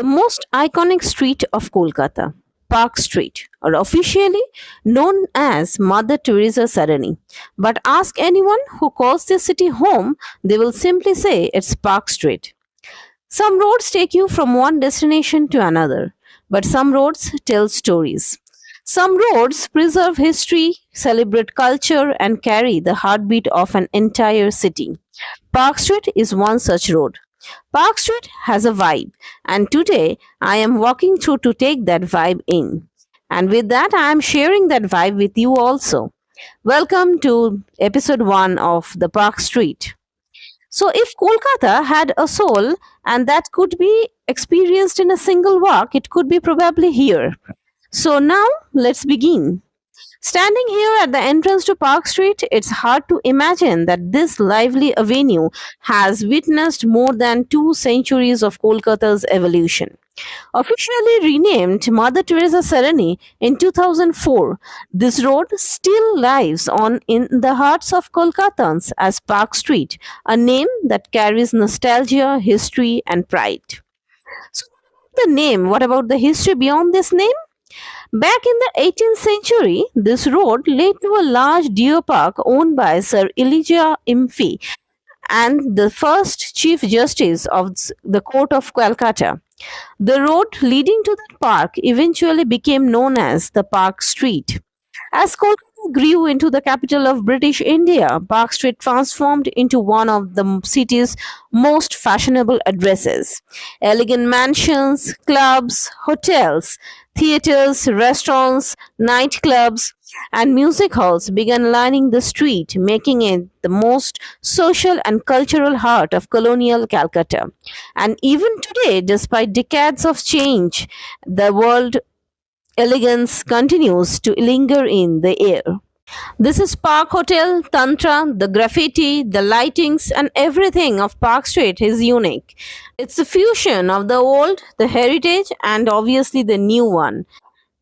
most iconic street of Kolkata, Park Street, or officially known as Mother Teresa Sarani. But ask anyone who calls this city home, they will simply say it's Park Street. Some roads take you from one destination to another, but some roads tell stories. Some roads preserve history, celebrate culture, and carry the heartbeat of an entire city. Park Street is one such road. Park Street has a vibe, and today I am walking through to take that vibe in. And with that, I am sharing that vibe with you also. Welcome to episode 1 of the Park Street. So, if Kolkata had a soul and that could be experienced in a single walk, it could be probably here. So, now let's begin. Standing here at the entrance to Park Street, it's hard to imagine that this lively avenue has witnessed more than 2 centuries of Kolkata's evolution. Officially renamed Mother Teresa Sarani in 2004, this road still lives on in the hearts of Kolkatans as Park Street, a name that carries nostalgia, history, and pride. So, the name, what about the history beyond this name? Back in the 18th century, this road led to a large deer park owned by Sir Elijah Impey and the first Chief Justice of the Court of Calcutta. The road leading to that park eventually became known as the Park Street. As Kolkata grew into the capital of British India, Park Street transformed into one of the city's most fashionable addresses. Elegant mansions, clubs, hotels, theaters, restaurants, nightclubs, and music halls began lining the street, making it the most social and cultural heart of colonial Calcutta. And even today, despite decades of change, the world elegance continues to linger in the air. This is Park Hotel, Tantra, the graffiti, the lightings, and everything of Park Street is unique. It's a fusion of the old, the heritage, and obviously the new one.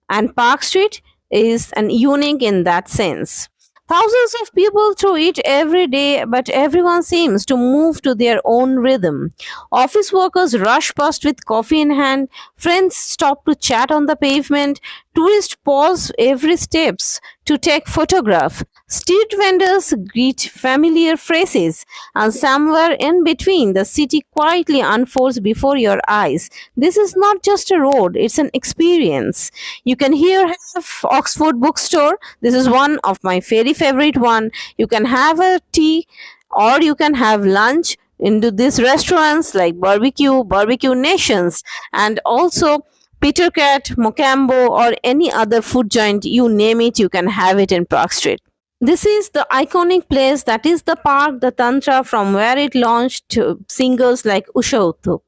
And Park Street is an unique in that sense. Thousands of people through it every day, but everyone seems to move to their own rhythm. Office workers rush past with coffee in hand, friends stop to chat on the pavement, tourists pause every steps to take photograph. Street vendors greet familiar phrases, and somewhere in between, the city quietly unfolds before your eyes. This is not just a road; it's an experience. You can here have Oxford bookstore. This is one of my very favorite one. You can have a tea, or you can have lunch into these restaurants like Barbecue Nations, and also Peter Cat, Mocambo, or any other food joint, you name it, you can have it in Park Street. This is the iconic place that is the park, the Tantra, from where it launched to singers like Usha Uthup.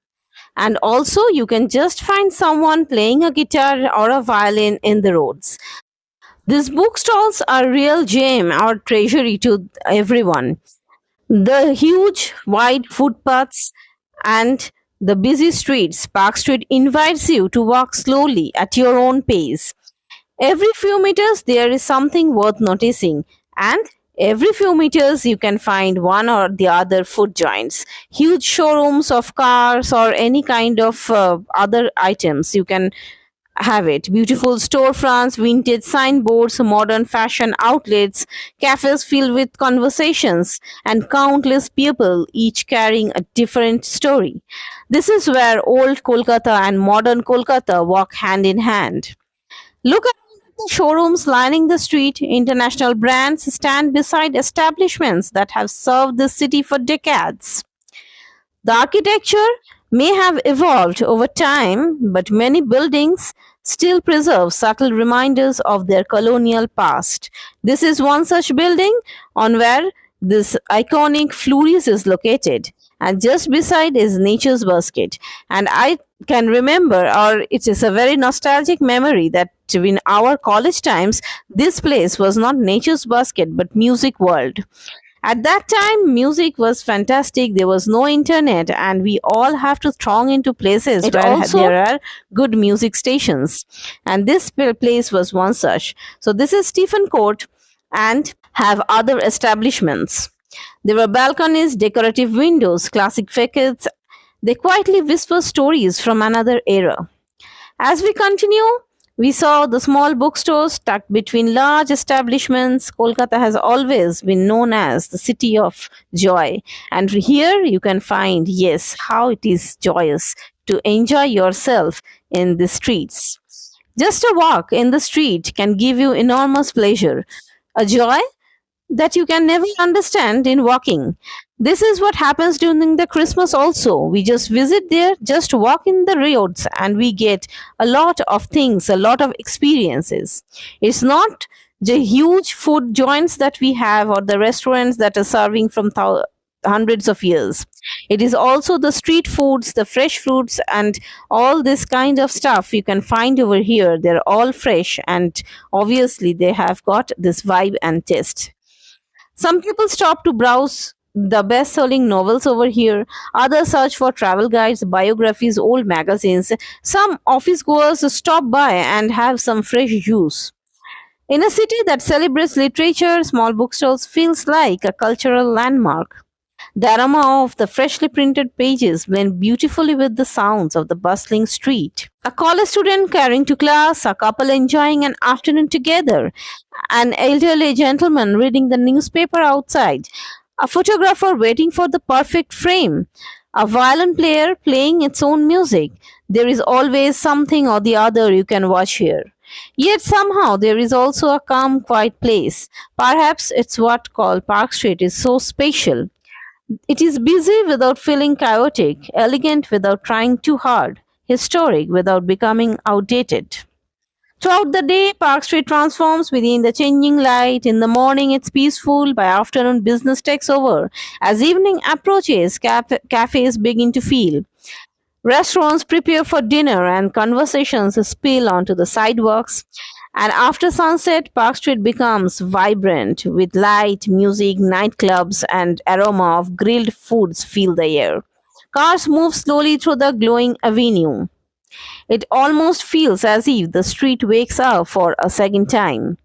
And also, you can just find someone playing a guitar or a violin in the roads. These bookstalls are real gem or treasury to everyone. The huge, wide footpaths and the busy streets, Park Street invites you to walk slowly at your own pace. Every few meters, there is something worth noticing, and every few meters, you can find one or the other food joints, huge showrooms of cars or any kind of other items. You can have it. Beautiful storefronts, vintage signboards, modern fashion outlets, cafes filled with conversations, and countless people, each carrying a different story. This is where old Kolkata and modern Kolkata walk hand in hand. Look at the showrooms lining the street. International brands stand beside establishments that have served the city for decades. The architecture may have evolved over time, but many buildings still preserve subtle reminders of their colonial past. This is one such building on where this iconic Fleury's is located, and just beside is Nature's Basket. And I can remember, or it is a very nostalgic memory, that in our college times, this place was not Nature's Basket but Music World. At that time, music was fantastic. There was no internet, and we all have to throng into places where there are good music stations. And this place was one such. So this is Stephen Court, and have other establishments. There were balconies, decorative windows, classic facades, They quietly whisper stories from another era. As we continue, we saw the small bookstores tucked between large establishments. Kolkata has always been known as the city of joy. And here you can find, yes, how it is joyous to enjoy yourself in the streets. Just a walk in the street can give you enormous pleasure, a joy that you can never understand in walking. This is what happens during the Christmas also. We just visit there, just walk in the roads, and we get a lot of things, a lot of experiences. It's not the huge food joints that we have or the restaurants that are serving from hundreds of years. It is also the street foods, the fresh fruits, and all this kind of stuff you can find over here. They're all fresh, and obviously they have got this vibe and taste. Some people stop to browse the best selling novels over here. Others search for travel guides, biographies, old magazines. Some office goers stop by and have some fresh juice. In a city that celebrates literature, small bookstores feels like a cultural landmark. The aroma of the freshly printed pages blend beautifully with the sounds of the bustling street. A college student carrying to class, a couple enjoying an afternoon together, an elderly gentleman reading the newspaper outside, a photographer waiting for the perfect frame, a violin player playing its own music. There is always something or the other you can watch here. Yet somehow there is also a calm, quiet place. Perhaps it's what called Park Street is so special. It is busy without feeling chaotic, elegant without trying too hard, historic without becoming outdated. Throughout the day, Park Street transforms within the changing light. In the morning, it's peaceful. By afternoon, business takes over. As evening approaches, cafes begin to fill. Restaurants prepare for dinner and conversations spill onto the sidewalks. And after sunset, Park Street becomes vibrant with light, music, nightclubs, and aroma of grilled foods fill the air. Cars move slowly through the glowing avenue. It almost feels as if the street wakes up for a second time.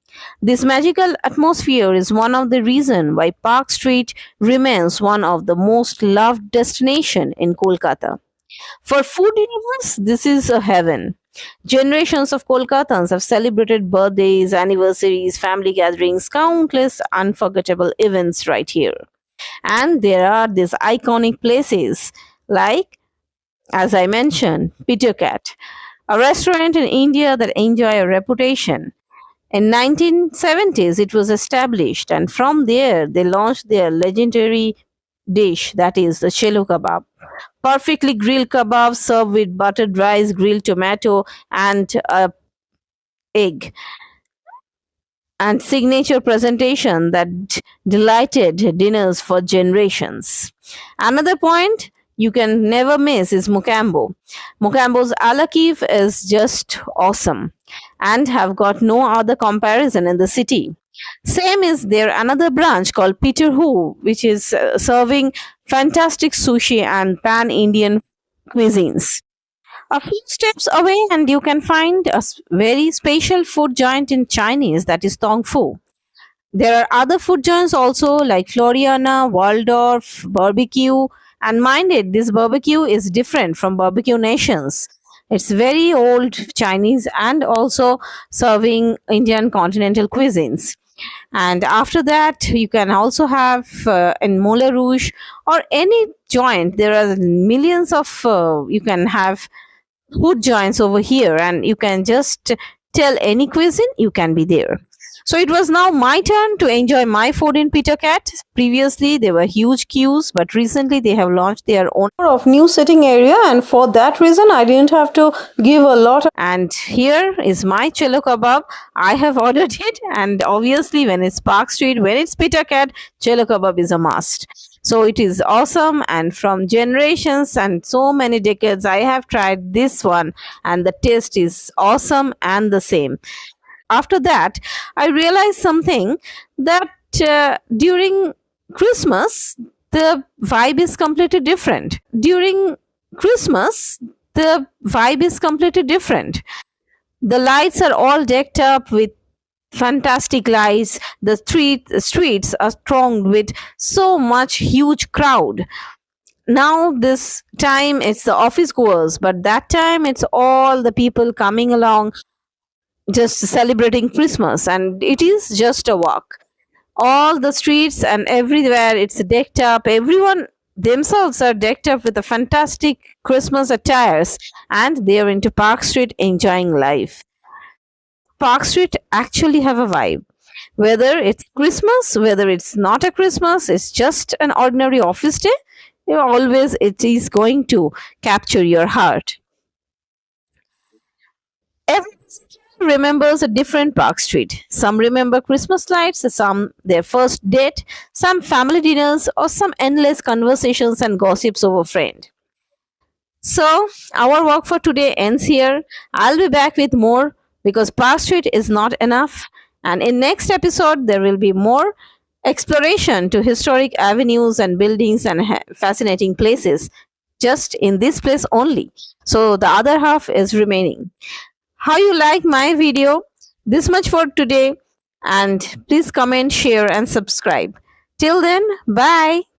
This magical atmosphere is one of the reasons why Park Street remains one of the most loved destinations in Kolkata. For food lovers, this is a heaven. Generations of Kolkatans have celebrated birthdays, anniversaries, family gatherings, countless unforgettable events right here. And there are these iconic places like, as I mentioned, Peter Cat, a restaurant in India that enjoy a reputation. In 1970s, it was established, and from there they launched their legendary dish that is the chelo kebab. Perfectly grilled kebabs served with buttered rice, grilled tomato, and a egg, and signature presentation that delighted dinners for generations. Another point you can never miss is Mocambo. Mocambo's alakif is just awesome and have got no other comparison in the city. Same is there another branch called Peter Who, which is serving fantastic sushi and pan Indian cuisines. A few steps away, and you can find a very special food joint in Chinese that is Tong Fu. There are other food joints also like Floriana, Waldorf, barbecue. And mind it, this barbecue is different from barbecue nations. It's very old Chinese and also serving Indian continental cuisines. And after that, you can also have in Moulin Rouge or any joint. There are millions of you can have food joints over here, and you can just tell any cuisine you can be there. So it was now my turn to enjoy my food in Peter Cat. Previously there were huge queues, but recently they have launched their own of new sitting area, and for that reason I didn't have to give a lot of. And here is my chelo kebab. I have ordered it, and obviously when it's Park Street, when it's Peter Cat, chelo kebab is a must. So it is awesome, and from generations and so many decades, I have tried this one, and the taste is awesome and the same. After that, I realized something that during Christmas, the vibe is completely different. During Christmas, the vibe is completely different. The lights are all decked up with fantastic lights. The streets are thronged with so much huge crowd. now this time it's the office goers, but that time it's all the people coming along just celebrating Christmas, and it is just a walk. All the streets and everywhere it's decked up. Everyone themselves are decked up with the fantastic Christmas attires, and they are into Park Street enjoying life. Park Street actually have a vibe. Whether it's Christmas, whether it's not a Christmas, it's just an ordinary office day, always it is going to capture your heart. Every visitor remembers a different Park Street. Some remember Christmas lights, some their first date, some family dinners, or some endless conversations and gossips over friend. So, our work for today ends here. I'll be back with more because Park Street is not enough. And in next episode, there will be more exploration to historic avenues and buildings and fascinating places just in this place only. So, the other half is remaining. How you like my video? This much for today. And please comment, share, and subscribe. Till then, bye.